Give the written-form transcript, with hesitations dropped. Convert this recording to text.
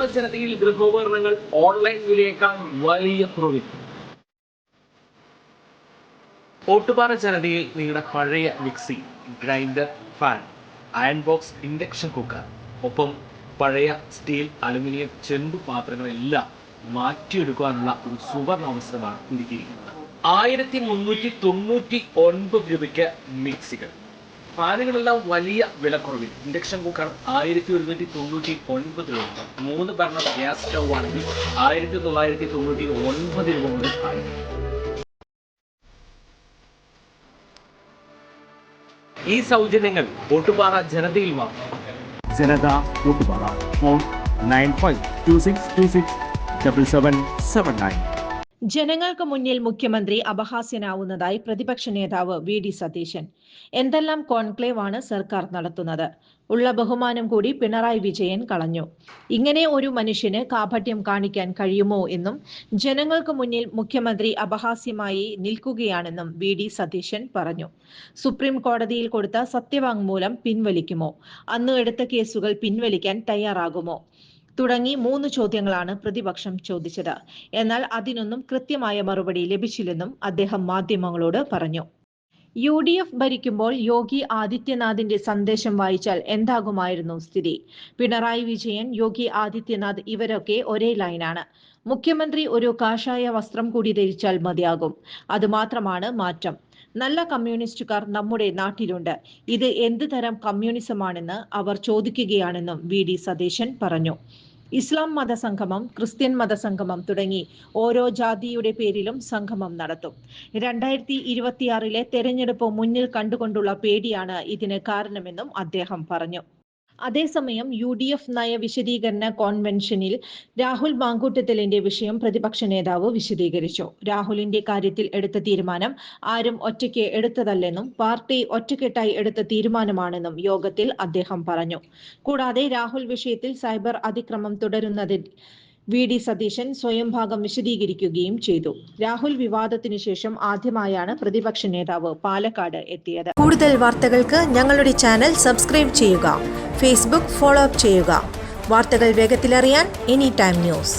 Ottupara ജനതയിൽ ഗൃഹോപകരണങ്ങൾ online വിലയേക്കാൾ വലിയ കുറവിൽ. ഓട്ടുപാറ ജനതയിൽ നിങ്ങളുടെ പഴയ mixie, grinder, fan, iron box, induction cooker, ഒപ്പം പഴയ സ്റ്റീൽ, അലുമിനിയം, ചെമ്പ് പാത്രങ്ങളെല്ലാം മാറ്റിയെടുക്കാനുള്ള ഒരു സുവർണ അവസരമാണ് ഒരുക്കിയിരിക്കുന്നത്. 1399 രൂപയ്ക്ക് മിക്സികൾ, ഫാനുകളെല്ലാം വലിയ വിലക്കുറവിൽ. ഇൻഡക്ഷൻ കുക്കർ 1199 രൂപ. 3 ബർണർ ഗ്യാസ് സ്റ്റൗ ആണെങ്കിൽ 1999 രൂപ മുതൽ ആണ്. ഈ സൗജന്യങ്ങൾ ഓട്ടുപാറ ജനതയിൽ മാത്രം. ജനത ഓട്ടുപാറ. ഫോൺ 9526267779. ജനങ്ങൾക്ക് മുന്നിൽ മുഖ്യമന്ത്രി അപഹാസ്യനാവുന്നതായി പ്രതിപക്ഷ നേതാവ് വി.ഡി. സതീശൻ. എന്തെല്ലാം കോൺക്ലേവാണ് സർക്കാർ നടത്തുന്നത്? ഉള്ള ബഹുമാനം കൂടി പിണറായി വിജയൻ കളഞ്ഞു. ഇങ്ങനെ ഒരു മനുഷ്യന് കാപട്യം കാണിക്കാൻ കഴിയുമോ എന്നും ജനങ്ങൾക്ക് മുന്നിൽ മുഖ്യമന്ത്രി അപഹാസ്യമായി നിൽക്കുകയാണെന്നും വി.ഡി. സതീശൻ പറഞ്ഞു. സുപ്രീം കോടതിയിൽ കൊടുത്ത സത്യവാങ്മൂലം പിൻവലിക്കുമോ? അന്ന് എടുത്ത കേസുകൾ പിൻവലിക്കാൻ തയ്യാറാകുമോ? തുടങ്ങി 3 ചോദ്യങ്ങളാണ് പ്രതിപക്ഷം ചോദിച്ചത്. എന്നാൽ അതിനൊന്നും കൃത്യമായ മറുപടി ലഭിച്ചില്ലെന്നും അദ്ദേഹം മാധ്യമങ്ങളോട് പറഞ്ഞു. UDF ഭരിക്കുമ്പോൾ യോഗി ആദിത്യനാഥിന്റെ സന്ദേശം വായിച്ചാൽ എന്താകുമായിരുന്നു സ്ഥിതി? പിണറായി വിജയൻ, യോഗി ആദിത്യനാഥ് ഇവരൊക്കെ ഒരേ ലൈനാണ്. മുഖ്യമന്ത്രി ഒരു കാഷായ വസ്ത്രം കൂടി ധരിച്ചാൽ മതിയാകും. അതുമാത്രമാണ് മാറ്റം. നല്ല കമ്മ്യൂണിസ്റ്റുകാർ നമ്മുടെ നാട്ടിലുണ്ട്. ഇത് എന്ത് തരം കമ്മ്യൂണിസമാണെന്ന് അവർ ചോദിക്കുകയാണെന്നും വി.ഡി. സതീശൻ പറഞ്ഞു. ഇസ്ലാം മതസംഗമം, ക്രിസ്ത്യൻ മതസംഗമം തുടങ്ങി ഓരോ ജാതിയുടെ പേരിലും സംഗമം നടത്തും. 2026 തെരഞ്ഞെടുപ്പ് മുന്നിൽ കണ്ടുകൊണ്ടുള്ള പേടിയാണ് ഇതിന് കാരണമെന്നും അദ്ദേഹം പറഞ്ഞു. അതേസമയം UDF നയ വിശദീകരണ കോൺവെൻഷനിൽ രാഹുൽ മാങ്കൂട്ടത്തിലിന്റെ വിഷയം പ്രതിപക്ഷ നേതാവ് വിശദീകരിച്ചു. രാഹുലിന്റെ കാര്യത്തിൽ എടുത്ത തീരുമാനം ആരും ഒറ്റയ്ക്ക് എടുത്തതല്ലെന്നും പാർട്ടി ഒറ്റക്കെട്ടായി എടുത്ത തീരുമാനമാണെന്നും യോഗത്തിൽ അദ്ദേഹം പറഞ്ഞു. കൂടാതെ രാഹുൽ വിഷയത്തിൽ സൈബർ അതിക്രമം തുടരുന്നതിൽ വി.ഡി. സതീശൻ സ്വയം ഭാഗം വിശദീകരിക്കുകയും ചെയ്തു. രാഹുൽ വിവാദത്തിനു ശേഷം ആദ്യമായാണ് പ്രതിപക്ഷ നേതാവ് പാലക്കാട് എത്തിയത്. കൂടുതൽ വാർത്തകൾക്ക് ഞങ്ങളുടെ ചാനൽ സബ്സ്ക്രൈബ് ചെയ്യുക. ഫേസ്ബുക്ക് ഫോളോ അപ്പ് ചെയ്യുക. വാർത്തകൾ വേഗത്തിലറിയാൻ എനി ടൈം ന്യൂസ്.